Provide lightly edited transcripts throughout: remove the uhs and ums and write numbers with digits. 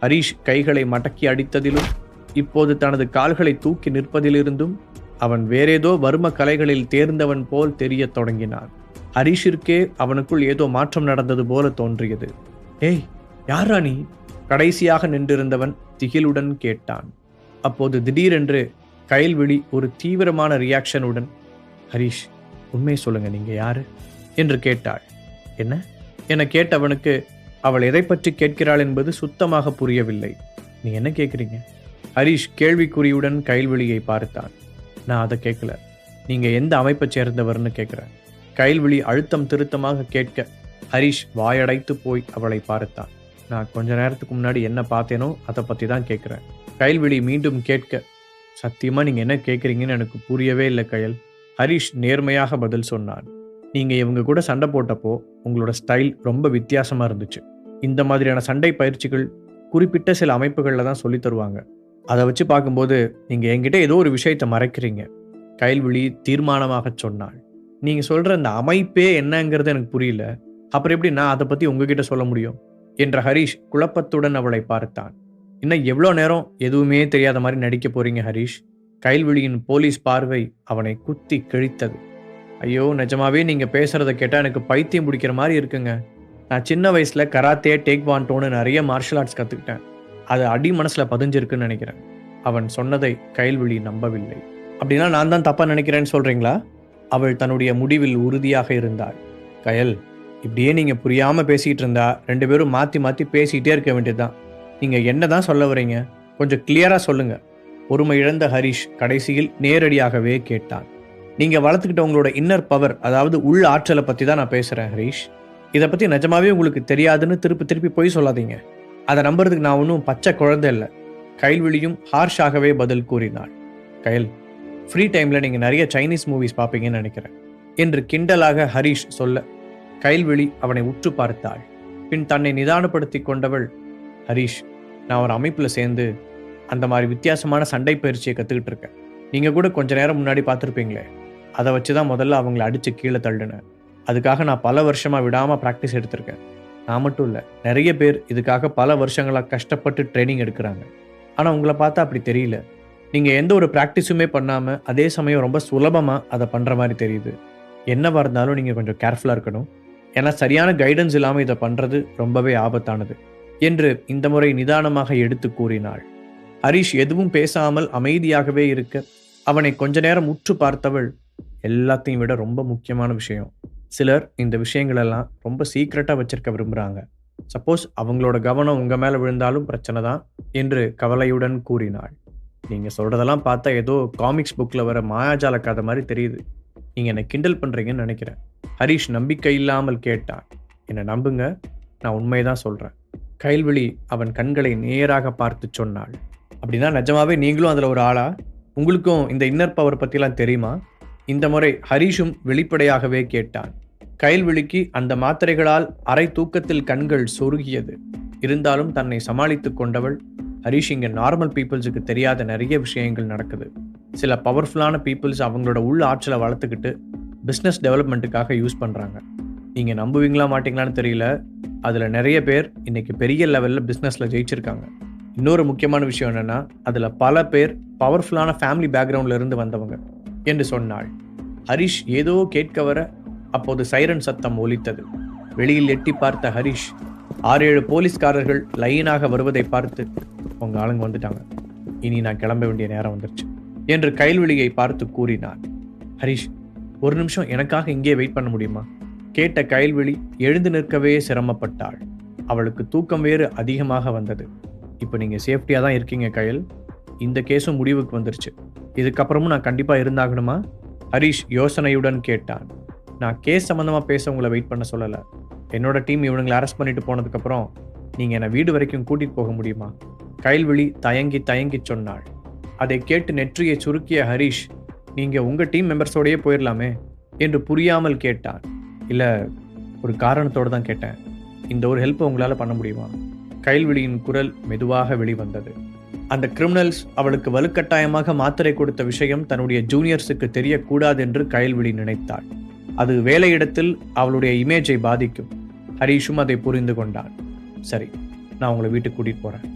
ஹரீஷ் கைகளை மடக்கி அடித்ததிலும் இப்போது தனது கால்களை தூக்கி நிற்பதிலிருந்தும் அவன் வேறேதோ வர்ம கலைகளில் தேர்ந்தவன் போல் தெரியத் தொடங்கினான். ஹரீஷிற்கே அவனுக்குள் ஏதோ மாற்றம் நடந்தது போல தோன்றியது. ஏய், யாரா நீ? கடைசியாக நின்றிருந்தவன் திகிலுடன் கேட்டான். அப்போது திடீரென்று கயல்விழி ஒரு தீவிரமான ரியாக்ஷனுடன், ஹரீஷ், உண்மை சொல்லுங்க, நீங்க யாரு என்று கேட்டாள். என்ன என கேட்டவனுக்கு அவள் எதை பற்றி கேட்கிறாள் என்பது சுத்தமாக புரியவில்லை. நீ என்ன கேட்குறீங்க? ஹரீஷ் கேள்விக்குறியுடன் கயல்விழியை பார்த்தான். நான் அதை கேட்கல, நீங்க எந்த அமைப்பை சேர்ந்தவர்னு கேட்குறேன். கயல்விழி அழுத்தம் திருத்தமாக கேட்க ஹரீஷ் வாயடைத்து போய் அவளை பார்த்தான். நான் கொஞ்ச நேரத்துக்கு முன்னாடி என்ன பார்த்தேனோ அதை பற்றி தான் கேட்குறேன். கயல்விழி மீண்டும் கேட்க, சத்தியமாக நீங்கள் என்ன கேட்குறீங்கன்னு எனக்கு புரியவே இல்லை கயல். ஹரீஷ் நேர்மையாக பதில் சொன்னான். நீங்கள் இவங்க கூட சண்டை போட்டப்போ உங்களோட ஸ்டைல் ரொம்ப வித்தியாசமாக இருந்துச்சு. இந்த மாதிரியான சண்டை பயிற்சிகள் குறிப்பிட்ட சில அமைப்புகளில் தான் சொல்லி தருவாங்க. அதை வச்சு பார்க்கும்போது நீங்கள் என்கிட்ட ஏதோ ஒரு விஷயத்தை மறைக்கிறீங்க, கயல்விழி தீர்மானமாக சொன்னாள். நீங்கள் சொல்கிற அந்த அமைப்பே என்னங்கிறது எனக்கு புரியல, அப்புறம் எப்படி நான் அதை பற்றி உங்ககிட்ட சொல்ல முடியும் என்ற ஹரீஷ் குழப்பத்துடன் அவளை பார்த்தான். இன்னும் எவ்வளோ நேரம் எதுவுமே தெரியாத மாதிரி நடிக்க போறீங்க ஹரீஷ்? கயல்விழியின் போலீஸ் பார்வை அவனை குத்தி கிழித்தது. ஐயோ, நிஜமாவே நீங்கள் பேசுகிறத கேட்டால் எனக்கு பைத்தியம் பிடிக்கிற மாதிரி இருக்குங்க. நான் சின்ன வயசில் கராத்தே, டேக்வாண்டோன்னு நிறைய மார்ஷல் ஆர்ட்ஸ் கற்றுக்கிட்டேன். அது அடி மனசில் பதிஞ்சிருக்குன்னு நினைக்கிறேன். அவன் சொன்னதை கயல்விழி நம்பவில்லை. அப்படின்னா நான் தான் தப்பாக நினைக்கிறேன்னு சொல்கிறீங்களா? அவள் தன்னுடைய முடிவில் உறுதியாக இருந்தாள். கயல், இப்படியே நீங்கள் புரியாமல் பேசிகிட்டு இருந்தா 2 பேரும் மாற்றி மாற்றி பேசிகிட்டே இருக்க வேண்டியதுதான். நீங்கள் என்ன தான் சொல்ல வரீங்க? கொஞ்சம் கிளியராக சொல்லுங்கள். பொறுமை இழந்த ஹரீஷ் கடைசியில் நேரடியாகவே கேட்டான். நீங்கள் வளர்த்துக்கிட்ட உங்களோட இன்னர் பவர், அதாவது உள் ஆற்றலை பற்றி தான் நான் பேசுகிறேன் ஹரீஷ். இதை பற்றி நிஜமாவே உங்களுக்கு தெரியாதுன்னு திருப்பி திருப்பி போய் சொல்லாதீங்க. அதை நம்புறதுக்கு நான் ஒன்றும் பச்சை குழந்தை இல்லை. கயல்விழியும் ஹார்ஷாகவே பதில் கூறினாள். கயல், ஃப்ரீ டைமில் நீங்கள் நிறைய சைனீஸ் மூவிஸ் பார்ப்பீங்கன்னு நினைக்கிறேன் என்று கிண்டலாக ஹரீஷ் சொல்ல கயல்விழி அவனை உற்று பார்த்தாள். பின் தன்னை நிதானப்படுத்தி கொண்டவள், ஹரீஷ், நான் ஒரு அமைப்பில் சேர்ந்து அந்த மாதிரி வித்தியாசமான சண்டை பயிற்சியை கற்றுக்கிட்டு இருக்கேன். நீங்கள் கூட கொஞ்ச நேரம் முன்னாடி பார்த்துருப்பீங்களே, அதை வச்சு தான் முதல்ல அவங்கள அடித்து கீழே தள்ளினேன். அதுக்காக நான் பல வருஷமாக விடாமல் ப்ராக்டிஸ் எடுத்திருக்கேன். நான் மட்டும் இல்லை, நிறைய பேர் இதுக்காக பல வருஷங்களாக கஷ்டப்பட்டு ட்ரைனிங் எடுக்கிறாங்க. ஆனால் உங்களை பார்த்தா அப்படி தெரியல. நீங்கள் எந்த ஒரு ப்ராக்டிஸுமே பண்ணாமல் அதே சமயம் ரொம்ப சுலபமாக அதை பண்ணுற மாதிரி தெரியுது. என்னவாக இருந்தாலும் நீங்கள் கொஞ்சம் கேர்ஃபுல்லாக இருக்கணும். ஏன்னா சரியான கைடன்ஸ் இல்லாமல் இதை பண்ணுறது ரொம்பவே ஆபத்தானது என்று இந்த முறை நிதானமாக எடுத்து கூறினாள். ஹரீஷ் எதுவும் பேசாமல் அமைதியாகவே இருக்க அவனை கொஞ்ச நேரம் உற்று பார்த்தவள், எல்லாத்தையும் விட ரொம்ப முக்கியமான விஷயம், சிலர் இந்த விஷயங்களெல்லாம் ரொம்ப சீக்ரெட்டாக வச்சிருக்க விரும்புகிறாங்க. சப்போஸ் அவங்களோட கவனம் உங்கள் மேலே விழுந்தாலும் பிரச்சனை தான் என்று கவலையுடன் கூறினாள். நீங்கள் சொல்கிறதெல்லாம் பார்த்தா ஏதோ காமிக்ஸ் புக்கில் வர மாயாஜால கதை மாதிரி தெரியுது. நீங்கள் என்னை கிண்டல் பண்ணுறீங்கன்னு நினைக்கிறேன். ஹரீஷ் நம்பிக்கை இல்லாமல் கேட்டான். என்னை நம்புங்க, நான் உண்மைதான் சொல்கிறேன். கயல்விழி அவன் கண்களை நேராக பார்த்து சொன்னாள். அப்படின்னா நிஜமாவே நீங்களும் அதில் ஒரு ஆளா? உங்களுக்கும் இந்த இன்னர் பவர் பற்றிலாம் தெரியுமா? இந்த முறை ஹரீஷும் வெளிப்படையாகவே கேட்டான். கயல்விழிக்கு அந்த மாத்திரைகளால் அரை தூக்கத்தில் கண்கள் சொருகியது. இருந்தாலும் தன்னை சமாளித்து கொண்டவள், ஹரீஷ், இங்கே நார்மல் பீப்புள்ஸுக்கு தெரியாத நிறைய விஷயங்கள் நடக்குது. சில பவர்ஃபுல்லான பீப்புள்ஸ் அவங்களோட உள் ஆற்றலை வளர்த்துக்கிட்டு பிஸ்னஸ் டெவலப்மெண்ட்டுக்காக யூஸ் பண்ணுறாங்க. நீங்கள் நம்புவீங்களா மாட்டிங்களான்னு தெரியல, அதில் நிறைய பேர் இன்னைக்கு பெரிய லெவலில் பிஸ்னஸில் ஜெயிச்சிருக்காங்க. இன்னொரு முக்கியமான விஷயம் என்னென்னா, அதில் பல பேர் பவர்ஃபுல்லான ஃபேமிலி பேக்ரவுண்டில் இருந்து வந்தவங்க என்று சொன்னாள். ஹரீஷ் ஏதோ கேட்க வர அப்போது சைரன் சத்தம் ஒலித்தது. வெளியில் எட்டி பார்த்த ஹரீஷ் 6-7 போலீஸ்காரர்கள் லைனாக வருவதை பார்த்து, உங்கள் ஆளுங்க வந்துட்டாங்க, இனி நான் கிளம்ப வேண்டிய நேரம் வந்துருச்சு என்று கயல்விழியை பார்த்து கூறினார். ஹரீஷ், ஒரு நிமிஷம் எனக்காக இங்கே வெயிட் பண்ண முடியுமா? கேட்ட கயல்விழி எழுந்து நிற்கவே சிரமப்பட்டாள். அவளுக்கு தூக்கம் வேறு அதிகமாக வந்தது. இப்போ நீங்கள் சேஃப்டியாக தான் இருக்கீங்க கயல், இந்த கேஸும் முடிவுக்கு வந்துருச்சு, இதுக்கப்புறமும் நான் கண்டிப்பாக இருந்தாகணுமா? ஹரீஷ் யோசனையுடன் கேட்டான். நான் கேஸ் சம்மந்தமாக பேச உங்களை வெயிட் பண்ண சொல்லலை. என்னோட டீம் இவனுங்களை அரெஸ்ட் பண்ணிட்டு போனதுக்கப்புறம் நீங்கள் என்னை வீடு வரைக்கும் கூட்டிகிட்டு போக முடியுமா? கயல்விழி தயங்கி தயங்கி சொன்னாள். அதை கேட்டு நெற்றியை சுருக்கிய ஹரீஷ், நீங்கள் உங்கள் டீம் மெம்பர்ஸோடையே போயிடலாமே என்று புரியாமல் கேட்டான். இல்லை, ஒரு காரணத்தோடு தான் கேட்டேன். இந்த ஒரு ஹெல்ப்பை உங்களால் பண்ண முடியுமா? கயல்விழியின் குரல் மெதுவாக வெளிவந்தது. அந்த கிரிமினல்ஸ் அவளுக்கு வலுக்கட்டாயமாக மாத்திரை கொடுத்த விஷயம் தன்னுடைய ஜூனியர்ஸுக்கு தெரியக்கூடாது என்று கயல்விழி நினைத்தாள். அது வேலையிடத்தில் அவளுடைய இமேஜை பாதிக்கும். ஹரீஷும் அதை புரிந்து கொண்டான். சரி, நான் உங்களை வீட்டுக்கு கூட்டிட்டு போறேன்.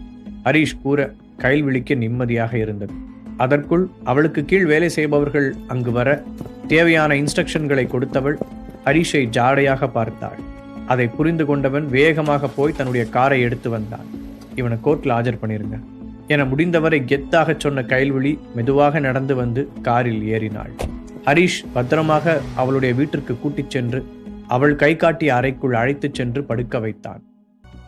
ஹரீஷ் கூற கைல்விழிக்க நிம்மதியாக இருந்தது. அதற்குள் அவளுக்கு கீழ் வேலை செய்பவர்கள் அங்கு வர தேவையான இன்ஸ்ட்ரக்ஷன்களை கொடுத்தவள் ஹரீஷை ஜாடையாக பார்த்தாள். அதை புரிந்து கொண்டவன் வேகமாக போய் தன்னுடைய காரை எடுத்து வந்தான். இவனை கோர்ட்ல ஆஜர் பண்ணிருங்க என முடிந்தவரை கெத்தாக சொன்ன கைல்விழி மெதுவாக நடந்து வந்து காரில் ஏறினாள். ஹரீஷ் பத்திரமாக அவளுடைய வீட்டிற்கு கூட்டிச் சென்று அவள் கை காட்டிய அறைக்குள் அழைத்துச் சென்று படுக்க வைத்தான்.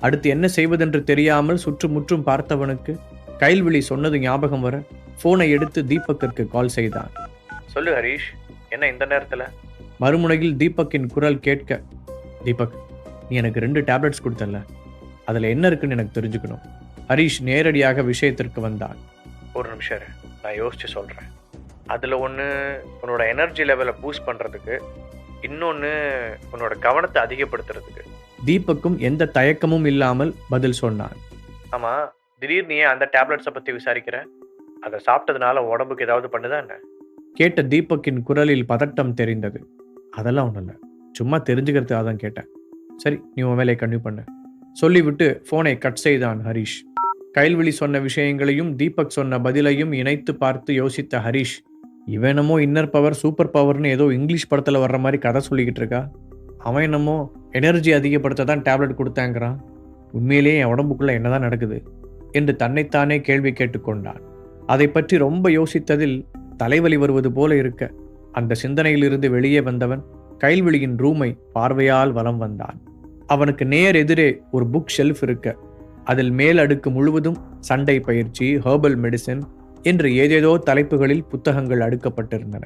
அடுத்து என்ன செய்வதென்று தெரியாமல் சுற்றுமுற்றும் பார்த்தவனுக்கு கைல்விழி சொன்னது ஞாபகம் வர போனை எடுத்து தீபக்கிற்கு கால் செய்தான். சொல்லு ஹரீஷ், என்ன இந்த நேரத்துல? மறுமுனையில் தீபக்கின் குரல் கேட்க, தீபக், நீ எனக்கு 2 டேப்லெட்ஸ் கொடுத்தல, அதுல என்ன இருக்குன்னு எனக்கு தெரிஞ்சுக்கணும். ஹரீஷ் நேரடியாக விஷயத்திற்கு வந்தான். ஒரு நிமிஷம், நான் யோசிச்சு சொல்றேன். அதுல ஒன்று உன்னோட எனர்ஜி லெவலை பூஸ்ட் பண்றதுக்கு, இன்னொன்று உன்னோட கவனத்தை அதிகப்படுத்துறதுக்கு. தீபக்கும் எந்த தயக்கமும் இல்லாமல் பதில் சொன்னான். ஆமா, திடீர்னு ஏன் அந்த டேப்லெட்ஸை பத்தி விசாரிக்கிற? அதை சாப்பிட்டதுனால உடம்புக்கு ஏதாவது பண்ணுதா என்ன? கேட்ட தீபக்கின் குரலில் பதட்டம் தெரிந்தது. அதெல்லாம் ஒன்றும் இல்லை, சும்மா தெரிஞ்சுக்கிறதுக்காக தான் கேட்டேன். சரி, நீ உன் வேலையை கன்டினியூ பண்ணு சொல்லிவிட்டு போனை கட் செய்தான் ஹரீஷ். கைல்விழி சொன்ன விஷயங்களையும் தீபக் சொன்ன பதிலையும் இணைத்து பார்த்து யோசித்த ஹரீஷ், இவன் என்னமோ இன்னர் பவர் சூப்பர் பவர்னு ஏதோ இங்கிலீஷ் படத்தில் வர்ற மாதிரி கதை சொல்லிக்கிட்டு இருக்கா. அவன் என்னமோ எனர்ஜி அதிகப்படுத்த தான் டேப்லெட் கொடுத்தாங்கிறான். உண்மையிலேயே என் உடம்புக்குள்ள என்னதான் நடக்குது என்று தன்னைத்தானே கேள்வி கேட்டுக்கொண்டான். அதை பற்றி ரொம்ப யோசித்ததில் தலைவலி வருவது போல இருக்க அந்த சிந்தனையிலிருந்து வெளியே வந்தவன் கைல்விழியின் ரூமை பார்வையால் வலம் வந்தான். அவனுக்கு நேர் எதிரே ஒரு புக் ஷெல்ஃப் இருக்க அதில் மேல் அடுக்கு முழுவதும் சண்டை பயிற்சி, ஹெர்பல் மெடிசின் என்று ஏதேதோ தலைப்புகளில் புத்தகங்கள் அடுக்கப்பட்டிருந்தன.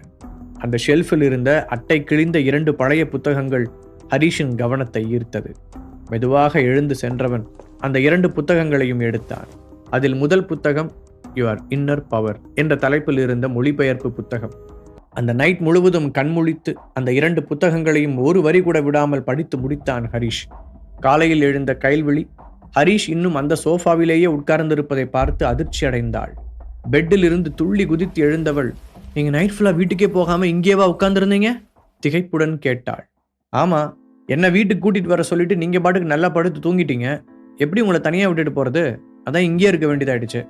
அந்த ஷெல்ஃபில் இருந்த அட்டை கிழிந்த 2 பழைய புத்தகங்கள் ஹரீஷின் கவனத்தை ஈர்த்தது. மெதுவாக எழுந்து சென்றவன் அந்த 2 புத்தகங்களையும் எடுத்தான். அதில் முதல் புத்தகம் யுவர் இன்னர் பவர் என்ற தலைப்பில் இருந்த மொழிபெயர்ப்பு புத்தகம். அந்த நைட் முழுவதும் கண்முழித்து அந்த 2 புத்தகங்களையும் ஒரு வரி கூட விடாமல் படித்து முடித்தான் ஹரீஷ். காலையில் எழுந்த கைல்விழி ஹரீஷ் இன்னும் அந்த சோஃபாவிலேயே உட்கார்ந்திருப்பதை பார்த்து அதிர்ச்சி அடைந்தாள். பெட்டில் இருந்து துள்ளி குதித்து எழுந்தவள், நீங்க நைட் ஃபுல்லா வீட்டுக்கே போகாம இங்கேவா உட்கார்ந்துருந்தீங்க? திகைப்புடன் கேட்டாள். ஆமா, என்ன வீட்டுக்கு கூட்டிட்டு வர சொல்லிட்டு நீங்க பாட்டுக்கு நல்லா படுத்து தூங்கிட்டீங்க. எப்படி உங்களை தனியா விட்டுட்டு போறது? அதான் இங்கே இருக்க வேண்டியதாயிடுச்சு.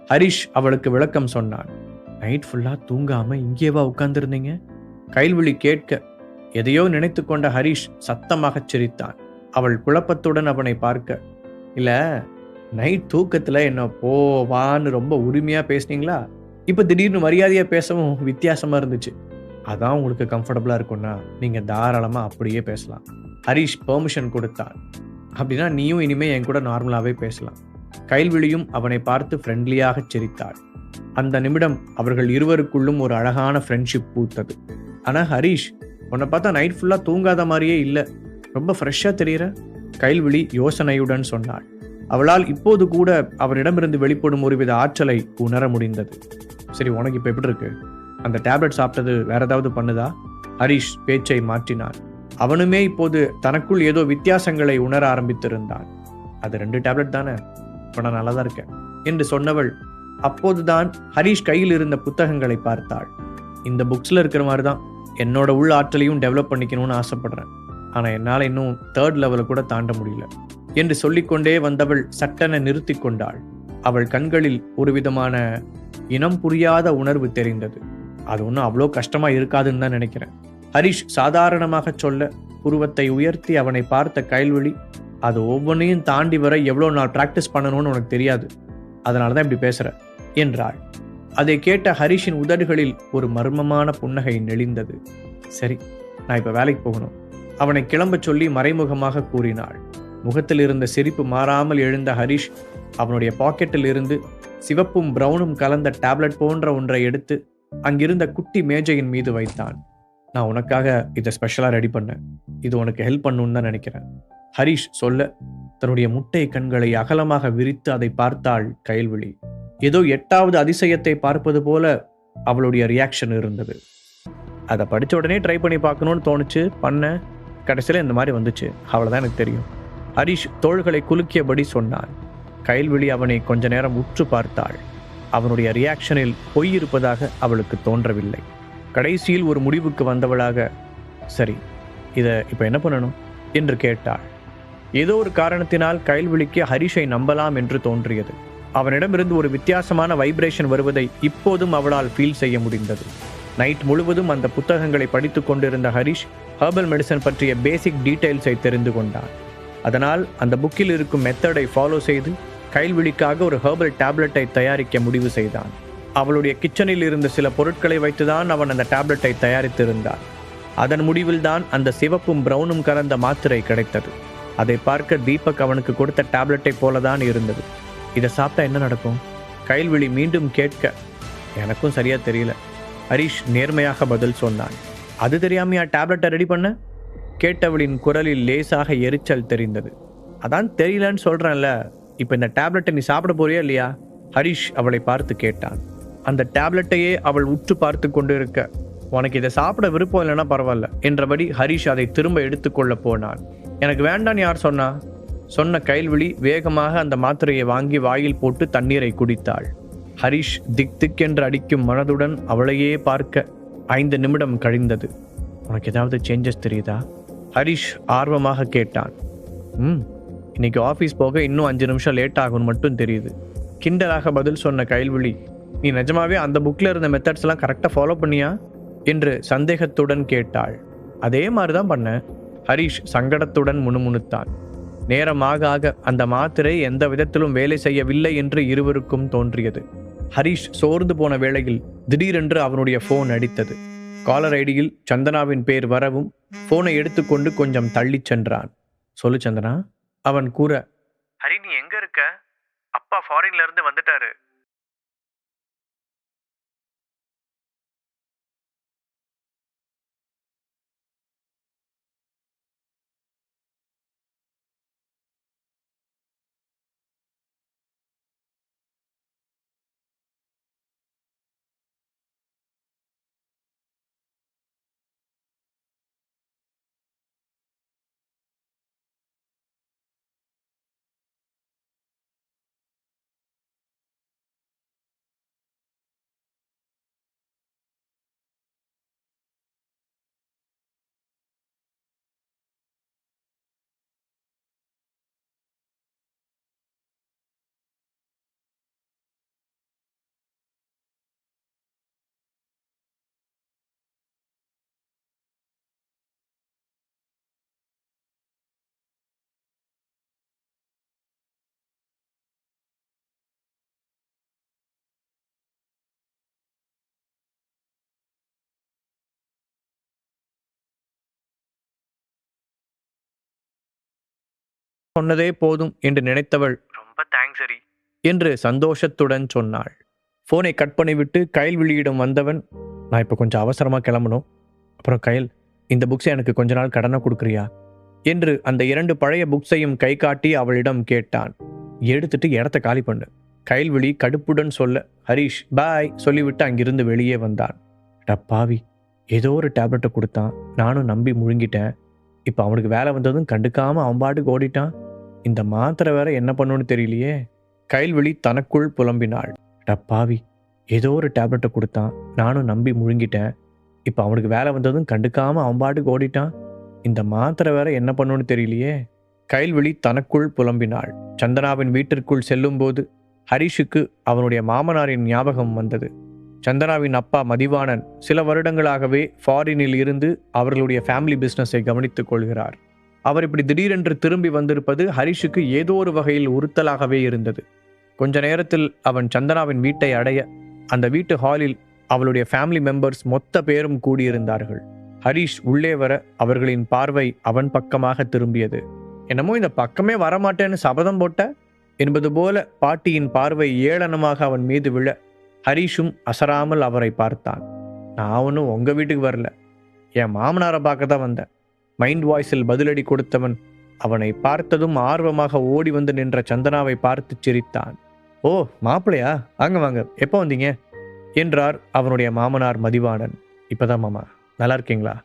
ஹரீஷ் அவளுக்கு விளக்கம் சொன்னான். நைட் ஃபுல்லா தூங்காம இங்கேவா உட்கார்ந்துருந்தீங்க? கைல்விழி கேட்க எதையோ நினைத்து கொண்ட ஹரீஷ் சத்தமாக சிரித்தான். அவள் குழப்பத்துடன் அவனை பார்க்க, இல்ல நைட் தூக்கத்துல என்ன போவான்னு ரொம்ப உரிமையா பேசுனீங்களா? இப்ப திடீர்னு மரியாதையா பேசவும் வித்தியாசமா இருந்துச்சு. அதான் உங்களுக்கு கம்ஃபர்டபுளா இருக்கும்னா நீங்க தாராளமா அப்படியே பேசலாம். ஹரீஷ் பெர்மிஷன் கொடுத்தான். அப்படின்னா நீயும் இனிமே என் கூட நார்மலாவே பேசலாம். கைல்விழியும் அவனை பார்த்து ஃப்ரெண்ட்லியாக சிரித்தாள். அந்த நிமிடம் அவர்கள் இருவருக்குள்ளும் ஒரு அழகான ஃப்ரெண்ட்ஷிப் பூத்தது. ஆனா ஹரீஷ், உன்னை பார்த்தா நைட் ஃபுல்லா தூங்காத மாதிரியே இல்லை, ரொம்ப ஃப்ரெஷ்ஷா தெரியற, கைல்விழி யோசனையுடன் சொன்னாள். அவளால் இப்போது கூட அவனிடமிருந்து வெளிப்படும் ஒருவித ஆற்றலை உணர முடிந்தது. சரி, உனக்கு இப்ப எப்படி இருக்கு? அந்த டேப்லெட் சாப்பிட்டது வேற ஏதாவது பண்ணுதா? ஹரீஷ் பேச்சை மாற்றினான். அவனுமே இப்போது தனக்குள் ஏதோ வித்தியாசங்களை உணர ஆரம்பித்திருந்தான். அது 2 டேப்லெட் தானே, இப்ப நான் நல்லா தான் இருக்கேன் என்று சொன்னவள் அப்போதுதான் ஹரீஷ் கையில் இருந்த புத்தகங்களை பார்த்தாள். இந்த புக்ஸ்ல இருக்கிற மாதிரி தான் என்னோட உள் ஆற்றலையும் டெவலப் பண்ணிக்கணும்னு ஆசைப்படுறேன். ஆனா என்னால இன்னும் 3rd லெவலை கூட தாண்ட முடியல என்று சொல்லிக்கொண்டே வந்தவள் சட்டென நிறுத்தி கொண்டாள். அவள் கண்களில் ஒரு விதமான இனம் புரியாத உணர்வு தெரிந்தது. அது ஒன்றும் அவ்வளோ கஷ்டமா இருக்காதுன்னு தான் நினைக்கிறேன். ஹரீஷ் சாதாரணமாக சொல்ல புருவத்தை உயர்த்தி அவனை பார்த்த கைல்விழி, அது ஒவ்வொன்றையும் தாண்டி வர எவ்வளோ நாள் பிராக்டிஸ் பண்ணணும்னு உனக்கு தெரியாது, அதனாலதான் இப்படி பேசுற என்றாள். அதை கேட்ட ஹரீஷின் உதடுகளில் ஒரு மர்மமான புன்னகை நெளிந்தது. சரி, நான் இப்ப வேலைக்கு போகணும், அவனை கிளம்ப சொல்லி மறைமுகமாக கூறினாள். முகத்தில் இருந்த சிரிப்பு மாறாமல் எழுந்த ஹரீஷ் அவனுடைய பாக்கெட்டில் இருந்து சிவப்பும் பிரவுனும் கலந்த டேப்லெட் போன்ற ஒன்றை எடுத்து அங்கிருந்த குட்டி மேஜையின் மீது வைத்தான். நான் உனக்காக இதை ஸ்பெஷலா ரெடி பண்ணேன், இது உனக்கு ஹெல்ப் பண்ணணும்னு தான் நினைக்கிறேன் ஹரீஷ் சொல்ல தன்னுடைய முட்டை கண்களை அகலமாக விரித்து அதை பார்த்தாள் கைல்விழி. ஏதோ 8வது அதிசயத்தை பார்ப்பது போல அவளுடைய ரியாக்ஷன் இருந்தது. அதை படிச்ச உடனே ட்ரை பண்ணி பார்க்கணும்னு தோணுச்சு, பண்ண, கடைசியில் இந்த மாதிரி வந்துச்சு, அவ்வளவுதான் எனக்கு தெரியும். ஹரீஷ் தோள்களை குலுக்கியபடி சொன்னான். கைல்விழி அவனை கொஞ்ச நேரம் உற்று பார்த்தாள். அவனுடைய ரியாக்ஷனில் பொய் இருப்பதாக அவளுக்கு தோன்றவில்லை. கடைசியில் ஒரு முடிவுக்கு வந்தவளாக, சரி, இதை இப்போ என்ன பண்ணணும் என்று கேட்டாள். ஏதோ ஒரு காரணத்தினால் கைல்விழிக்கு ஹரிஷை நம்பலாம் என்று தோன்றியது. அவனிடமிருந்து ஒரு வித்தியாசமான வைப்ரேஷன் வருவதை இப்போதும் அவளால் ஃபீல் செய்ய முடிந்தது. நைட் முழுவதும் அந்த புத்தகங்களை படித்து கொண்டிருந்த ஹரிஷ் ஹெர்பல் மெடிசன் பற்றிய பேசிக் டீட்டெயில்ஸை தெரிந்து கொண்டான். அதனால் அந்த புக்கில் இருக்கும் மெத்தடை ஃபாலோ செய்து கைல்விழிக்காக ஒரு ஹெர்பல் டேப்லெட்டை தயாரிக்க முடிவு செய்தான். அவளுடைய கிச்சனில் இருந்த சில பொருட்களை வைத்துதான் அவன் அந்த டேப்லெட்டை தயாரித்திருந்தான். அதன் முடிவில்தான் அந்த சிவப்பும் பிரவுனும் கலந்த மாத்திரை கிடைத்தது. அதை பார்க்க தீபக் அவனுக்கு கொடுத்த டேப்லெட்டை போலதான் இருந்தது. இதை சாப்பிட்டா என்ன நடக்கும்? கைல்விழி மீண்டும் கேட்க, எனக்கும் சரியா தெரியல. ஹரிஷ் நேர்மையாக பதில் சொன்னான். அது தெரியாமையா டேப்லெட்டை ரெடி பண்ண? கேட்டவளின் குரலில் லேசாக எரிச்சல் தெரிந்தது. அதான் தெரியலன்னு சொல்றேன்ல. இப்போ இந்த டேப்லெட்டை நீ சாப்பிட போறியா இல்லையா? ஹரிஷ் அவளை பார்த்து கேட்டான். அந்த டேப்லெட்டையே அவள் உற்று பார்த்து கொண்டிருக்க, உனக்கு இதை சாப்பிட விருப்பம் இல்லைன்னா பரவாயில்ல என்றபடி ஹரிஷ் அதை திரும்ப எடுத்துக்கொள்ள போனான். எனக்கு வேண்டான்னு யார் சொன்னா? சொன்ன கைல்விழி வேகமாக அந்த மாத்திரையை வாங்கி வாயில் போட்டு தண்ணீரை குடித்தாள். ஹரிஷ் திக் திக் என்று அடிக்கும் மனதுடன் அவளையே பார்க்க 5 நிமிடம் கழிந்தது. உனக்கு ஏதாவது சேஞ்சஸ் தெரியுதா? ஹரிஷ் ஆர்வமாக கேட்டான். இன்னைக்கு ஆஃபீஸ் போக இன்னும் 5 நிமிஷம் லேட் ஆகும்னு மட்டும் தெரியுது. கிண்டலாக பதில் சொன்ன கைல்விழி, நீ நிஜமாவே அந்த புக்கில் இருந்த மெத்தட்ஸ் எல்லாம் கரெக்டாக ஃபாலோ பண்ணியா என்று சந்தேகத்துடன் கேட்டாள். அதே மாதிரி தான் பண்ண. ஹரிஷ் சங்கடத்துடன் முணுமுணுத்தான். நேரமாக ஆக அந்த மாத்திரை எந்த விதத்திலும் வேலை செய்யவில்லை என்று இருவருக்கும் தோன்றியது. ஹரிஷ் சோர்ந்து போன வேளையில் திடீரென்று அவனுடைய போன் அடித்தது. காலர் ஐடியில் சந்தனாவின் பேர் வரவும் போனை எடுத்துக்கொண்டு கொஞ்சம் தள்ளி சென்றான். சொல்லு சந்தனா, அவன் கூற. ஹரி, நீ எங்க இருக்க? அப்பா ஃபாரின்ல இருந்து வந்துட்டாரு. சொன்னதே போதும் என்று நினைத்தவள், ரொம்ப தேங்க்ஸ் ஹரி என்று சந்தோஷத்துடன் சொன்னாள். போனை கட் பண்ணிவிட்டு கைல்விழியிடம் வந்தவன், நான் இப்போ கொஞ்சம் அவசரமாக கிளம்பணும். அப்புறம் கைல், இந்த புக்ஸை எனக்கு கொஞ்ச நாள் கடனை கொடுக்குறியா என்று அந்த 2 பழைய புக்ஸையும் கை காட்டி அவளிடம் கேட்டான். எடுத்துட்டு இடத்த காலி பண்ணு. கைல்விழி கடுப்புடன் சொல்ல ஹரிஷ் பாய் சொல்லிவிட்டு அங்கிருந்து வெளியே வந்தான். டப்பாவி, ஏதோ ஒரு டேப்லெட்டை கொடுத்தான், நானும் நம்பி முழுங்கிட்டேன். இப்போ அவனுக்கு வேலை வந்ததும் கண்டுக்காம அவன் பாட்டுக்கு ஓடிட்டான். இந்த மாத்திரை வேற என்ன பண்ணுன்னு தெரியலையே. கைல்விழி தனக்குள் புலம்பினாள். டப்பாவி, ஏதோ ஒரு டேப்லெட்டை கொடுத்தான், நானும் நம்பி முழுங்கிட்டேன். இப்போ அவனுக்கு வேலை வந்ததும் கண்டுக்காம அவன் பாட்டுக்கு ஓடிட்டான். இந்த மாத்திரை வேற என்ன பண்ணுன்னு தெரியலையே. கைல்விழி தனக்குள் புலம்பினாள். சந்தனாவின் வீட்டிற்குள் செல்லும்போது ஹரிஷுக்கு அவனுடைய மாமனாரின் ஞாபகம் வந்தது. சந்தனாவின் அப்பா மதிவாணன் சில வருடங்களாகவே ஃபாரினில் இருந்து அவர்களுடைய ஃபேமிலி பிஸ்னஸை கவனித்துக் கொள்கிறார். அவர் இப்படி திடீரென்று திரும்பி வந்திருப்பது ஹரிஷுக்கு ஏதோ ஒரு வகையில் உறுத்தலாகவே இருந்தது. கொஞ்ச நேரத்தில் அவன் சந்தனாவின் வீட்டை அடைய அந்த வீட்டு ஹாலில் அவளுடைய ஃபேமிலி மெம்பர்ஸ் மொத்த பேரும் கூடியிருந்தார்கள். ஹரிஷ் உள்ளே வர அவர்களின் பார்வை அவன் பக்கமாக திரும்பியது. என்னமோ இந்த பக்கமே வரமாட்டேன்னு சபதம் போட்ட என்பது போல பாட்டியின் பார்வை ஏளனமாக அவன் மீது விழ ஹரிஷும் அசராமல் அவரை பார்த்தான். நான் ஒன்றும் உங்க வீட்டுக்கு வரல, என் மாமனாரை பார்க்க தான் வந்தேன். மைண்ட் வாய்ஸில் பதிலடி கொடுத்தவன் அவனை பார்த்ததும் ஆர்வமாக ஓடி வந்து நின்ற சந்தனாவை பார்த்து சிரித்தான். ஓ மாப்பிள்ளையா, வாங்க வாங்க, எப்போ வந்தீங்க என்றார் அவனுடைய மாமனார் மதிவாணன். இப்பதான் மாமா, நல்லா இருக்கீங்களா?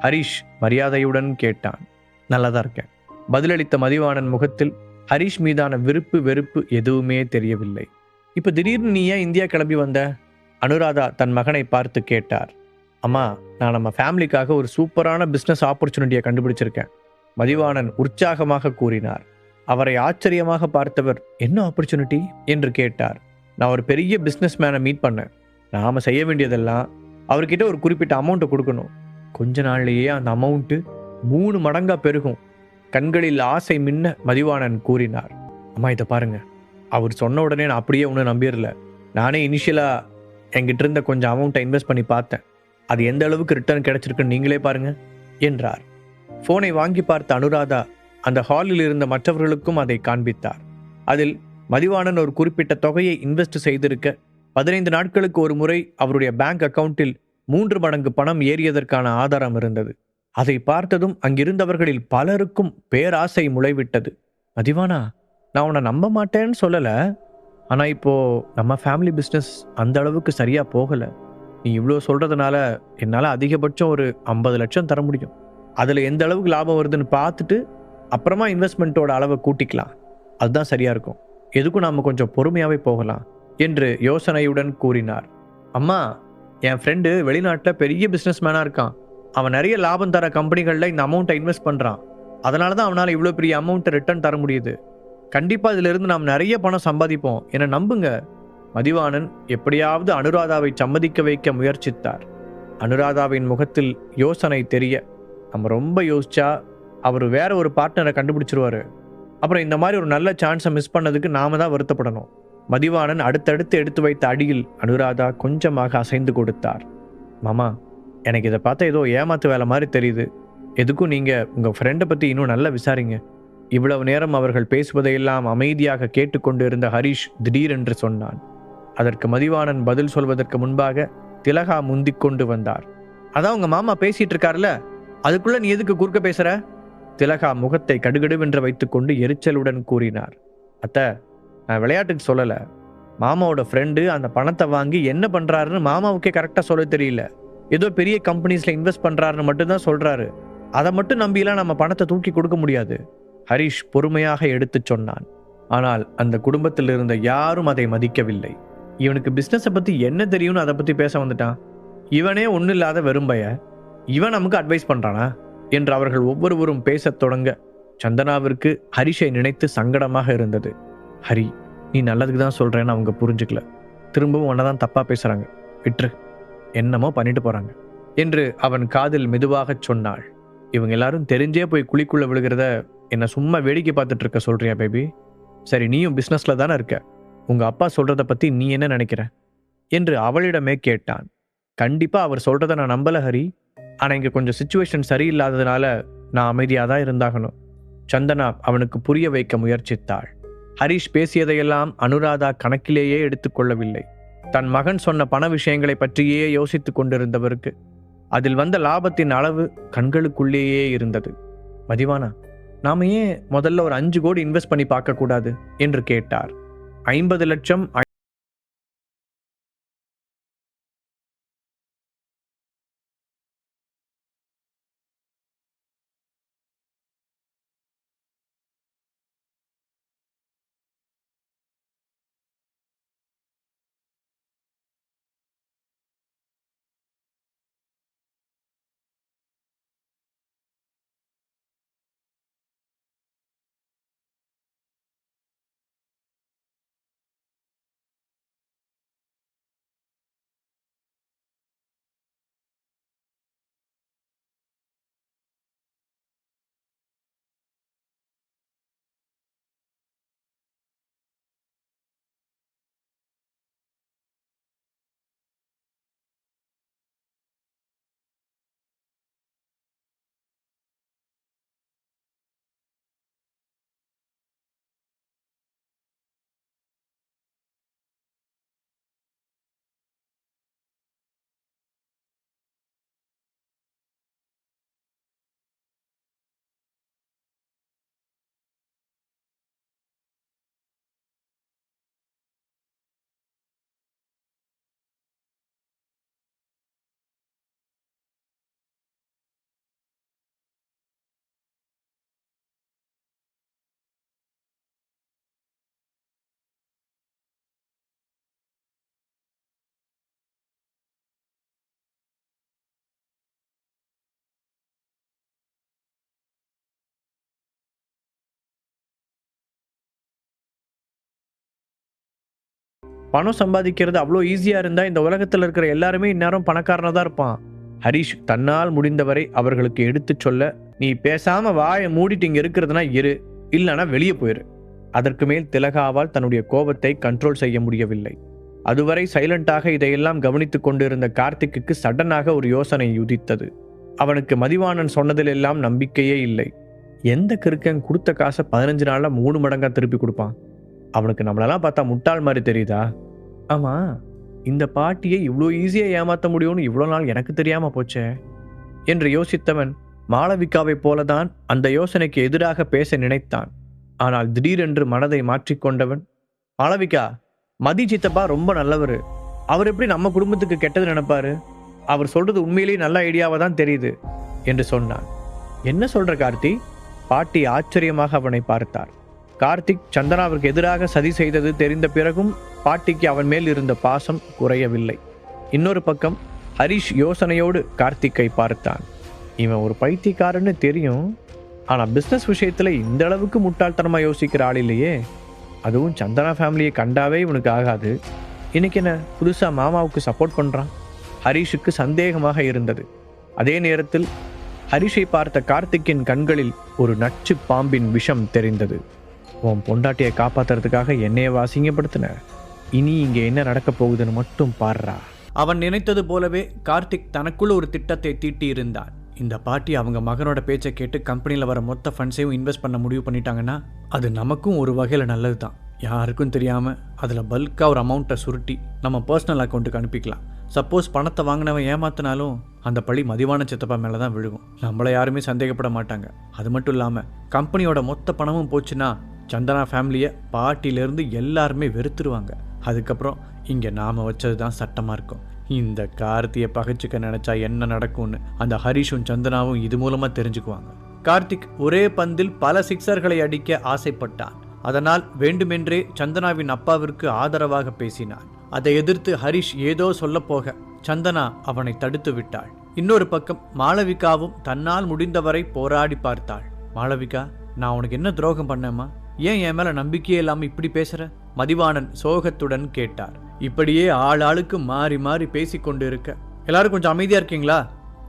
ஹரிஷ் மரியாதையுடன் கேட்டான். நல்லாதான் இருக்கேன் பதிலளித்த மதிவாணன் முகத்தில் ஹரிஷ் மீதான விருப்பு வெறுப்பு எதுவுமே தெரியவில்லை. இப்போ திடீர்னு நீ ஏன் இந்தியா கிளம்பி வந்த? அனுராதா தன் மகனை பார்த்து கேட்டார். அம்மா, நான் நம்ம ஃபேமிலிக்காக ஒரு சூப்பரான பிஸ்னஸ் ஆப்பர்ச்சுனிட்டியை கண்டுபிடிச்சிருக்கேன். மதிவாணன் உற்சாகமாக கூறினார். அவரை ஆச்சரியமாக பார்த்தவர், என்ன ஆப்பர்ச்சுனிட்டி என்று கேட்டார். நான் ஒரு பெரிய பிஸ்னஸ் மேனை மீட் பண்ணேன். நாம செய்ய வேண்டியதெல்லாம் அவர்கிட்ட ஒரு குறிப்பிட்ட அமௌண்ட்டை கொடுக்கணும். கொஞ்ச நாள்லயே அந்த அமௌண்ட்டு 3 மடங்கா பெருகும். கண்களில் ஆசை மின்ன மதிவாணன் கூறினார். அம்மா இதை பாருங்க. அவர் சொன்ன உடனே நான் அப்படியே ஒன்றும் நம்பிடல. நானே இனிஷியலா என்கிட்ட இருந்த கொஞ்சம் அமௌண்ட்டை இன்வெஸ்ட் பண்ணி பார்த்தேன். அது எந்த அளவுக்கு ரிட்டர்ன் கிடைச்சிருக்குன்னு நீங்களே பாருங்க என்றார். போனை வாங்கி பார்த்த அனுராதா அந்த ஹாலில் இருந்த மற்றவர்களுக்கும் அதை காண்பித்தார். அதில் மதிவாணன் ஒரு குறிப்பிட்ட தொகையை இன்வெஸ்ட் செய்திருக்க 15 நாட்களுக்கு ஒரு முறை அவருடைய பேங்க் அக்கவுண்டில் 3 மடங்கு பணம் ஏறியதற்கான ஆதாரம் இருந்தது. அதை பார்த்ததும் அங்கிருந்தவர்களில் பலருக்கும் பேராசை முளைவிட்டது. மதிவானா, நான் உன்னை நம்ப மாட்டேன்னு சொல்லல. ஆனா இப்போ நம்ம ஃபேமிலி பிஸ்னஸ் அந்த அளவுக்கு சரியா போகல. நீ இவ்வளோ சொல்றதுனால என்னால் அதிகபட்சம் ஒரு 50 லட்சம் தர முடியும். அதில் எந்த அளவுக்கு லாபம் வருதுன்னு பார்த்துட்டு அப்புறமா இன்வெஸ்ட்மெண்ட்டோட அளவை கூட்டிக்கலாம். அதுதான் சரியா இருக்கும். எதுக்கும் நாம கொஞ்சம் பொறுமையாவே போகலாம் என்று யோசனையுடன் கூறினார். அம்மா, என் ஃப்ரெண்டு வெளிநாட்டில் பெரிய பிஸ்னஸ் மேனாக இருக்கான். அவன் நிறைய லாபம் தர கம்பெனிகளில் இந்த அமௌண்ட்டை இன்வெஸ்ட் பண்ணுறான். அதனால தான் அவனால் இவ்வளோ பெரிய அமௌண்ட்டை ரிட்டர்ன் தர முடியுது. கண்டிப்பாக இதிலிருந்து நாம் நிறைய பணம் சம்பாதிப்போம் என நம்புங்க. மதிவாணன் எப்படியாவது அனுராதாவை சம்மதிக்க வைக்க முயற்சித்தார். அனுராதாவின் முகத்தில் யோசனை தெரிய, நம்ம ரொம்ப யோசிச்சா அவர் வேற ஒரு பார்ட்னரை கண்டுபிடிச்சிருவாரு. அப்புறம் இந்த மாதிரி ஒரு நல்ல சான்ஸை மிஸ் பண்ணதுக்கு நாம தான் வருத்தப்படணும். மதிவாணன் அடுத்தடுத்து எடுத்து வைத்த அடியில் அனுராதா கொஞ்சமாக அசைந்து கொடுத்தார். மாமா, எனக்கு இதை பார்த்தா ஏதோ ஏமாத்து வேலை மாதிரி தெரியுது. எதுக்கும் நீங்கள் உங்கள் ஃப்ரெண்டை பற்றி இன்னும் நல்லா விசாரிங்க. இவ்வளவு நேரம் அவர்கள் பேசுவதையெல்லாம் அமைதியாக கேட்டுக்கொண்டு இருந்த ஹரிஷ் திடீரென்று சொன்னான். அதற்கு மதிவாணன் பதில் சொல்வதற்கு முன்பாக திலகா முந்திக் கொண்டு வந்தார். அதான் உங்க மாமா பேசிட்டு இருக்காருல்ல, அதுக்குள்ள நீ எதுக்கு குறுக்க பேசுற? திலகா முகத்தை கடுகடுவென்று வைத்துக்கொண்டு எரிச்சலுடன் கூறினார். அத்தை, நான் விளையாட்டுக்கு சொல்லலை. மாமாவோட ஃப்ரெண்டு அந்த பணத்தை வாங்கி என்ன பண்ணுறாருன்னு மாமாவுக்கே கரெக்டாக சொல்ல தெரியல. ஏதோ பெரிய கம்பெனிஸில் இன்வெஸ்ட் பண்ணுறாருன்னு மட்டும்தான் சொல்கிறாரு. அதை மட்டும் நம்பிலாம் நம்ம பணத்தை தூக்கி கொடுக்க முடியாது. ஹரிஷ் பொறுமையாக எடுத்து சொன்னான். ஆனால் அந்த குடும்பத்தில் இருந்த யாரும் அதை மதிக்கவில்லை. இவனுக்கு பிஸ்னஸை பற்றி என்ன தெரியும்னு அதை பற்றி பேச வந்துட்டான். இவனே ஒன்றும் இல்லாத வெறும்பைய, இவன் நமக்கு அட்வைஸ் பண்ணுறானா என்று அவர்கள் ஒவ்வொருவரும் பேசத் தொடங்க சந்தனாவிற்கு ஹரிஷை நினைத்து சங்கடமாக இருந்தது. ஹரி, நீ நல்லதுக்கு தான் சொல்கிறேன்னு அவங்க புரிஞ்சுக்கல. திரும்பவும் உன்னை தான் தப்பாக பேசுகிறாங்க. விட்டுரு, என்னமோ பண்ணிட்டு போகிறாங்க என்று அவன் காதில் மெதுவாகச் சொன்னாள். இவங்க எல்லாரும் தெரிஞ்சே போய் குழிக்குள்ளே விழுகிறத என்னை சும்மா வேடிக்கை பார்த்துட்டு இருக்க சொல்கிறியா பேபி? சரி, நீயும் பிஸ்னஸில் தானே இருக்க. உங்கள் அப்பா சொல்கிறத பற்றி நீ என்ன நினைக்கிற என்று அவளிடமே கேட்டான். கண்டிப்பாக அவர் சொல்கிறத நான் நம்பலை ஹரி. ஆனால் இங்கே கொஞ்சம் சுச்சுவேஷன் சரியில்லாததுனால நான் அமைதியாக தான் இருந்தாகணும். சந்தனா அவனுக்கு புரிய வைக்க முயற்சித்தாள். ஹரிஷ் பேசியதையெல்லாம் அனுராதா கணக்கிலேயே எடுத்துக்கொள்ளவில்லை. தன் மகன் சொன்ன பண விஷயங்களை பற்றியே யோசித்து கொண்டிருந்தவருக்கு அதில் வந்த லாபத்தின் அளவு கண்களுக்குள்ளேயே இருந்தது. மதிவானா, நாம ஏன் முதல்ல ஒரு 5 கோடி இன்வெஸ்ட் பண்ணி பார்க்க கூடாது என்று கேட்டார். 50 லட்சம் பணம் சம்பாதிக்கிறது அவ்வளோ ஈஸியா இருந்தா இந்த உலகத்துல இருக்கிற எல்லாருமே இந்நேரம் பணக்காரனா தான் இருப்பான். ஹரிஷ் தன்னால் முடிந்தவரை அவர்களுக்கு எடுத்துச் சொல்ல, நீ பேசாம வாயை மூடிட்டு இங்க இருக்கிறதுனா இரு, இல்லைன்னா வெளியே போயிரு. அதற்கு மேல் திலகாவால் தன்னுடைய கோபத்தை கண்ட்ரோல் செய்ய முடியவில்லை. அதுவரை சைலண்டாக இதையெல்லாம் கவனித்துக் கொண்டிருந்த கார்த்திக்கு சடனாக ஒரு யோசனை உதித்தது. அவனுக்கு மதிவாணன் சொன்னதிலெல்லாம் நம்பிக்கையே இல்லை. எந்த கிறுக்கன் கொடுத்த காசை 15 நாள்ல 3 மடங்கா திருப்பி கொடுப்பான்? அவனுக்கு நம்மளெல்லாம் பார்த்தா முட்டாள் மாதிரி தெரியுதா? ஆமா, இந்த பாட்டியை இவ்வளோ ஈஸியா ஏமாற்ற முடியும்னு இவ்வளோ நாள் எனக்கு தெரியாம போச்சே என்று யோசித்தவன் மாளவிகாவைப் போலதான் அந்த யோசனைக்கு எதிராக பேச நினைத்தான். ஆனால் திடீரென்று மனதை மாற்றிக்கொண்டவன், மாளவிகா, மதி சித்தப்பா ரொம்ப நல்லவர். அவர் எப்படி நம்ம குடும்பத்துக்கு கெட்டது நினைப்பாரு? அவர் சொல்றது உண்மையிலேயே நல்ல ஐடியாவா தான் தெரியுது என்று சொன்னான். என்ன சொல்ற கார்த்தி? பாட்டி ஆச்சரியமாக அவனை பார்த்தார். கார்த்திக் சந்தனாவிற்கு எதிராக சதி செய்தது தெரிந்த பிறகும் பாட்டிக்கு அவன் மேல் இருந்த பாசம் குறையவில்லை. இன்னொரு பக்கம் ஹரிஷ் யோசனையோடு கார்த்திக்கை பார்த்தான். இவன் ஒரு பைத்தியக்காரன்னு தெரியும், ஆனா பிசினஸ் விஷயத்துல இந்த அளவுக்கு முட்டாள்தனமா யோசிக்கிற ஆள் இல்லையே. அதுவும் சந்தனா ஃபேமிலியை கண்டாவே இவனுக்கு ஆகாது. இன்னைக்கு என்ன புதுசா மாமாவுக்கு சப்போர்ட் பண்றான்? ஹரிஷுக்கு சந்தேகமாக இருந்தது. அதே நேரத்தில் ஹரிஷை பார்த்த கார்த்திக்கின் கண்களில் ஒரு நச்சு பாம்பின் விஷம் தெரிந்தது. உன் பொண்டாட்டியை காப்பாத்துறதுக்காக என்னைய அசிங்கப்படுத்தின, இனி இங்க என்ன நடக்க போகுதுன்னு மட்டும் பாடுறா. அவன் நினைத்தது போலவே கார்த்திக் தனக்குள்ள ஒரு திட்டத்தை தீட்டி இருந்தான். இந்த பாட்டி அவங்க மகனோட பேச்சை கேட்டு கம்பெனியில் வர மொத்த ஃபண்ட்ஸையும் இன்வெஸ்ட் பண்ண முடிவு பண்ணிட்டாங்கன்னா அது நமக்கும் ஒரு வகையில் நல்லது தான். யாருக்கும் தெரியாமல் அதில் பல்காக ஒரு அமௌண்ட்டை சுருட்டி நம்ம பர்சனல் அக்கௌண்ட்டுக்கு அனுப்பிக்கலாம். சப்போஸ் பணத்தை வாங்கினவன் ஏமாத்தினாலும் அந்த பழி மதிவான சித்தப்பா மேலே தான் விழுகும். நம்மளை யாருமே சந்தேகப்பட மாட்டாங்க. அது மட்டும் இல்லாமல் கம்பெனியோட மொத்த பணமும் போச்சுன்னா சந்தனா ஃபேமிலியை பாட்டியிலேருந்து எல்லாருமே வெறுத்துருவாங்க. அதுக்கப்புறம் இங்கே நாம் வச்சது தான் சட்டமாக இருக்கும். இந்த கார்த்தியை பகைச்சிக்க நினச்சா என்ன நடக்கும்னு அந்த ஹரிஷும் சந்தனாவும் இது மூலமாக தெரிஞ்சுக்குவாங்க. கார்த்திக் ஒரே பந்தில் பல சிக்ஸர்களை அடிக்க ஆசைப்பட்டான். அதனால் வேண்டுமென்றே சந்தனாவின் அப்பாவிற்கு ஆதரவாக பேசினான். அதை எதிர்த்து ஹரிஷ் ஏதோ சொல்லப்போக சந்தனா அவனை தடுத்து விட்டாள். இன்னொரு பக்கம் மாளவிகாவும் தன்னால் முடிந்தவரை போராடி பார்த்தாள். மாளவிகா, நான் உனக்கு என்ன துரோகம் பண்ணேம்மா? ஏன் என் மேல நம்பிக்கையே இல்லாம இப்படி பேசுற? மதிவாணன் சோகத்துடன் கேட்டார். இப்படியே ஆளாளுக்கு மாறி மாறி பேசிக்கொண்டு இருக்க எல்லாரும் கொஞ்சம் அமைதியா இருக்கீங்களா?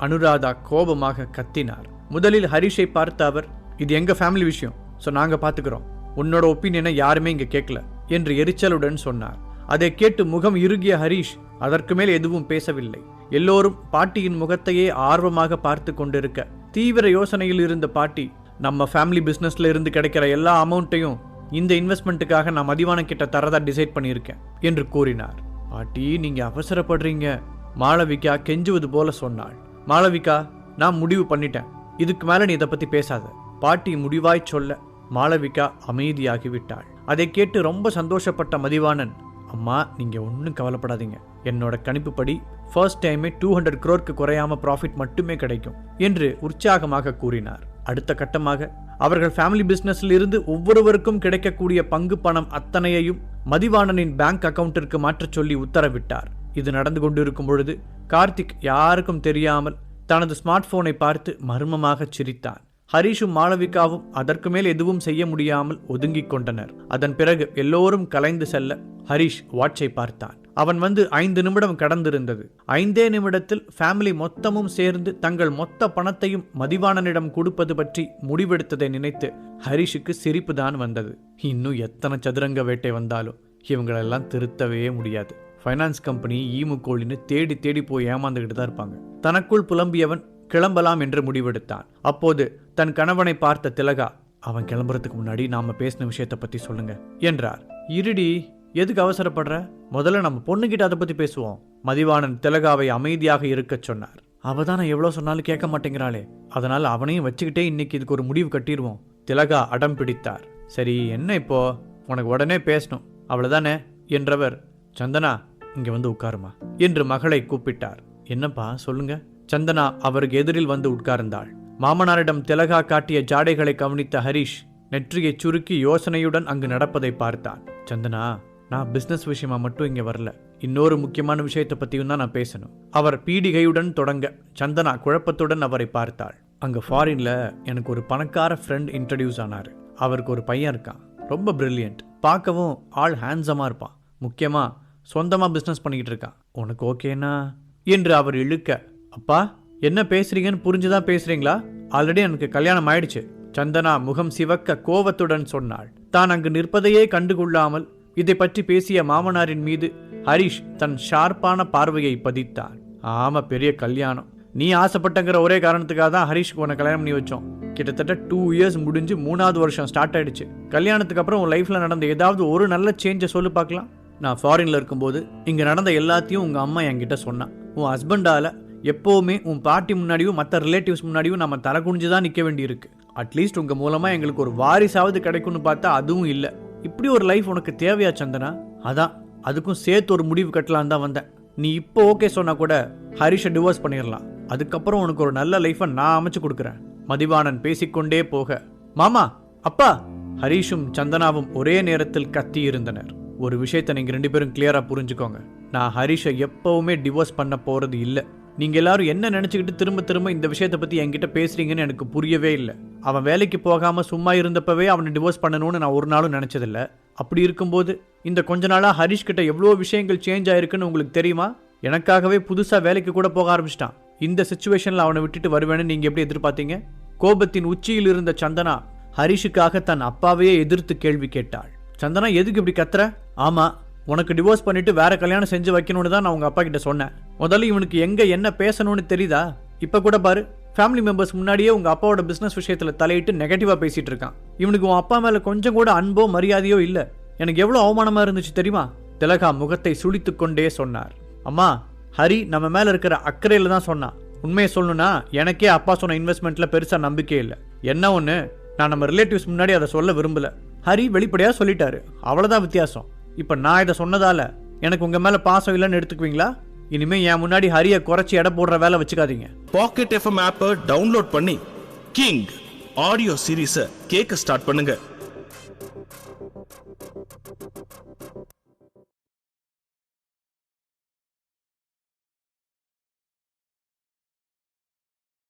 அனுராதா கோபமாக கத்தினார். முதலில் ஹரிஷை பார்த்த அவர், இது எங்க ஃபேமிலி விஷயம், ஸோ நாங்க பாத்துக்கிறோம், உன்னோட ஒப்பீனியனை யாருமே இங்க கேட்கல என்று எரிச்சலுடன் சொன்னார். அதை கேட்டு முகம் இறுகிய ஹரிஷ் அதற்கு மேல் எதுவும் பேசவில்லை. எல்லோரும் பாட்டியின் முகத்தையே ஆர்வமாக பார்த்து கொண்டிருக்க தீவிர யோசனையில் இருந்த பாட்டி, நம்ம ஃபேமிலி பிஸ்னஸ்ல இருந்து கிடைக்கிற எல்லா அமௌண்ட்டையும் இந்த இன்வெஸ்ட்மெண்ட்டுக்காக நான் மதிவான கிட்ட தரதா டிசைட் பண்ணியிருக்கேன் என்று கூறினார். பாட்டி, நீங்க அவசரப்படுறீங்க, மாளவிகா கெஞ்சுவது போல சொன்னாள். மாளவிகா, நான் முடிவு பண்ணிட்டேன், இதுக்கு மேல நீ இதை பத்தி பேசாத. பாட்டி முடிவாய் சொல்ல மாளவிகா அமைதியாகி விட்டாள். அதை கேட்டு ரொம்ப சந்தோஷப்பட்ட மதிவாணன், அம்மா நீங்க ஒன்றும் கவலைப்படாதீங்க, என்னோட கணிப்புப்படி ஃபர்ஸ்ட் டைமே 200 crore குறையாம ப்ராஃபிட் மட்டுமே கிடைக்கும் என்று உற்சாகமாக கூறினார். அடுத்த கட்டமாக அவர்கள் ஃபேமிலி பிசினஸ்ல இருந்து ஒவ்வொருவருக்கும் கிடைக்கக்கூடிய பங்கு பணம் அத்தனையையும் மதிவாணனின் பேங்க் அக்கவுண்டிற்கு மாற்றச் சொல்லி உத்தரவிட்டார். இது நடந்து கொண்டிருக்கும் பொழுது கார்த்திக் யாருக்கும் தெரியாமல் தனது ஸ்மார்ட் போனை பார்த்து மர்மமாக சிரித்தான். ஹரிஷும் மாளவிகாவும் அதற்கு மேல் எதுவும் செய்ய முடியாமல் ஒதுங்கிக் கொண்டனர். அதன் பிறகு எல்லோரும் கலைந்து செல்ல ஹரிஷ் வாட்சை பார்த்தான். அவன் வந்து 5 நிமிடம் கடந்திருந்தது. 5 நிமிடத்தில் ஃபேமிலி மொத்தமும் சேர்ந்து தங்கள் மொத்த பணத்தையும் மதிவாணனிடம் கொடுப்பது பற்றி முடிவெடுத்ததை நினைத்து ஹரிஷுக்கு சிரிப்பு தான் வந்தது. இன்னும் எத்தனை சதுரங்க வேட்டை வந்தாலும் இவங்களெல்லாம் திருத்தவே முடியாது. ஃபைனான்ஸ் கம்பெனி ஈமுக்கோழின்னு தேடி தேடி போய் ஏமாந்துகிட்டு தான் இருப்பாங்க. தனக்குள் புலம்பியவன் கிளம்பலாம் என்று முடிவெடுத்தான். அப்போது தன் கணவனை பார்த்த திலகா, அவன் கிளம்புறதுக்கு முன்னாடி நாம பேசின விஷயத்தை பத்தி சொல்லுங்க என்றார். இருடி, எதுக்கு அவசரப்படுற? முதல்ல நம்ம பொண்ணுகிட்ட அதை பத்தி பேசுவோம். மதிவாணன் திலகாவை அமைதியாக இருக்க சொன்னார். அவதான் நான் எவ்வளவு சொன்னாலும் கேட்க மாட்டேங்கிறாளே, அதனால அவனையும் வச்சுக்கிட்டே இன்னைக்கு இதுக்கு ஒரு முடிவு கட்டிடுவோம். திலகா அடம் பிடித்தார். சரி, என்ன இப்போ? உனக்கு உடனே பேசணும் அவ்வளவுதானே என்றவர், சந்தனா இங்க வந்து உட்காருமா என்று மகளை கூப்பிட்டார். என்னப்பா சொல்லுங்க. சந்தனா அவருக்கு எதிரில் வந்து உட்கார்ந்தாள். மாமனாரிடம் திலகா காட்டிய ஜாடைகளை கவனித்த ஹரிஷ் நெற்றியை சுருக்கி யோசனையுடன் அங்கு நடப்பதை பார்த்தான். சந்தனா, நான் பிசினஸ் விஷயமா மட்டும் இங்க வரல, இன்னொரு முக்கியமான விஷயத்தை பத்தியும் தான் நான் பேசணும். அவர் பீடிகையுடன் தொடங்க சந்தனா குழப்பத்துடன் அவரை பார்த்தாள். அங்க ஃபாரின்ல எனக்கு ஒரு பணக்கார ஃப்ரெண்ட் இன்ட்ரடியூஸ் ஆனாரு. அவருக்கு ஒரு பையன் இருக்கான், ரொம்ப பிரில்லியன்ட், பார்க்கவும் ஆள் ஹேண்ட்ஸமா இருப்பான். முக்கியமா சொந்தமாக பிஸ்னஸ் பண்ணிக்கிட்டு இருக்கான். உனக்கு ஓகேனா என்று அவர் இழுக்க, அப்பா என்ன பேசுறீங்கன்னு புரிஞ்சுதான் பேசுறீங்களா? ஆல்ரெடி எனக்கு கல்யாணம் ஆயிடுச்சு. சந்தனா முகம் சிவக்க கோவத்துடன் சொன்னாள். தான் அங்கு நிற்பதையே கண்டுகொள்ளாமல் இதை பற்றி பேசிய மாமனாரின் மீது ஹரிஷ் தன் ஷார்ப்பான பார்வையை பதித்தான். ஆமா, பெரிய கல்யாணம். நீ ஆசைப்பட்டங்கிற ஒரே காரணத்துக்காக தான் ஹரிஷ்க்கு உன்னை கல்யாணம் பண்ணி வச்சோம். கிட்டத்தட்ட 2 இயர்ஸ் முடிஞ்சு 3வது வருஷம் ஸ்டார்ட் ஆயிடுச்சு. கல்யாணத்துக்கு அப்புறம் உன் லைஃப்ல நடந்த ஏதாவது ஒரு நல்ல சேஞ்சை சொல்லு பார்க்கலாம். நான் ஃபாரின்ல இருக்கும்போது இங்க நடந்த எல்லாத்தையும் உங்க அம்மா என்கிட்ட சொன்னான். உன் ஹஸ்பண்டால எப்போவுமே உன் பாட்டி முன்னாடியும் மற்ற ரிலேட்டிவ்ஸ் முன்னாடியும் நம்ம தலை குனிஞ்சுதான் நிற்க வேண்டியிருக்கு. அட்லீஸ்ட் உங்க மூலமா எங்களுக்கு ஒரு வாரிசாவது கிடைக்கும்னு பார்த்தா அதுவும் இல்லை. இப்படி ஒரு லைஃப் உனக்கு தேவையா சந்தனா? அதான் அதுக்கும் சேர்த்து ஒரு முடிவு கட்டலான்னு தான் வந்தேன். நீ இப்போ ஓகே சொன்னா கூட ஹரிஷை டிவோர்ஸ் பண்ணிடலாம். அதுக்கப்புறம் உனக்கு ஒரு நல்ல லைஃபை நான் அமைச்சு கொடுக்குறேன். மதிவாணன் பேசிக்கொண்டே போக, மாமா, அப்பா, ஹரிஷும் சந்தனாவும் ஒரே நேரத்தில் கத்தி இருந்தனர். ஒரு விஷயத்தை நீங்க 2 பேரும் கிளியரா புரிஞ்சுக்கோங்க. நான் ஹரிஷை எப்பவுமே டிவோர்ஸ் பண்ண போறது இல்லை. நீங்க எல்லாரும் என்ன நினைச்சுக்கிட்டு திரும்ப திரும்ப இந்த விஷயத்தை பத்தி என்கிட்ட பேசுறீங்கன்னு எனக்கு புரியவே இல்லை. அவன் வேலைக்கு போகாம சும்மா இருந்தப்பவே அவனை டிவோர்ஸ் பண்ணணும்னு நான் ஒரு நாளும் நினைச்சதில்லை. அப்படி இருக்கும்போது இந்த கொஞ்ச நாளா ஹரிஷ் கிட்ட எவ்வளோ விஷயங்கள் சேஞ்ச் ஆயிருக்குன்னு உங்களுக்கு தெரியுமா? எனக்காகவே புதுசா வேலைக்கு கூட போக ஆரம்பிச்சிட்டான். இந்த சிச்சுவேஷன்ல அவனை விட்டுட்டு வருவேன்னு நீங்க எப்படி எதிர்பார்த்தீங்க? கோபத்தின் உச்சியில் இருந்த சந்தனா ஹரிஷுக்காக தன் அப்பாவையே எதிர்த்து கேள்வி கேட்டாள். சந்தனா, எதுக்கு இப்படி கத்துற? ஆமா, உனக்கு டிவோர்ஸ் பண்ணிட்டு வேற கல்யாணம் செஞ்சு வைக்கணும்னு தான் நான் உங்க அப்பா கிட்ட சொன்னேன். முதல்ல இவனுக்கு எங்க என்ன பேசணும்னு தெரியுதா? இப்ப கூட பாரு, ஃபேமிலி மெம்பர்ஸ் முன்னாடியே உங்க அப்பாவோட பிசினஸ் விஷயத்துல தலையிட்டு நெகட்டிவா பேசிட்டு இருக்கான். இவனுக்கு உன் அப்பா மேல கொஞ்சம் கூட அன்போ மரியாதையோ இல்ல. எனக்கு எவ்வளவு அவமானமா இருந்துச்சு தெரியுமா? திலகா முகத்தை சுளித்துக் கொண்டே சொன்னார். அம்மா, ஹரி நம்ம மேல இருக்கிற அக்கறையில தான் சொன்னான். உண்மையை சொல்லணும்னா எனக்கே அப்பா சொன்ன இன்வெஸ்ட்மெண்ட்ல பெருசா நம்பிக்கை இல்லை. என்ன ஒண்ணு, நான் நம்ம ரிலேட்டிவ்ஸ் முன்னாடி அதை சொல்ல விரும்பல. ஹரி வெளிப்படையா சொல்லிட்டாரு, அவ்வளவுதான் வித்தியாசம். இப்ப நான் இதை சொன்னதால எனக்கு உங்க மேல பாசம் இல்லைன்னு எடுத்துக்குவீங்களா? இனிமே என் முன்னாடி ஹரியை குறைச்சி எடை போடுற வேலை வச்சுக்காதீங்க. பாக்கெட் FM ஆப்பை டவுன்லோட் பண்ணி கிங் ஆடியோ சீரீஸை கேட்க ஸ்டார்ட் பண்ணுங்க.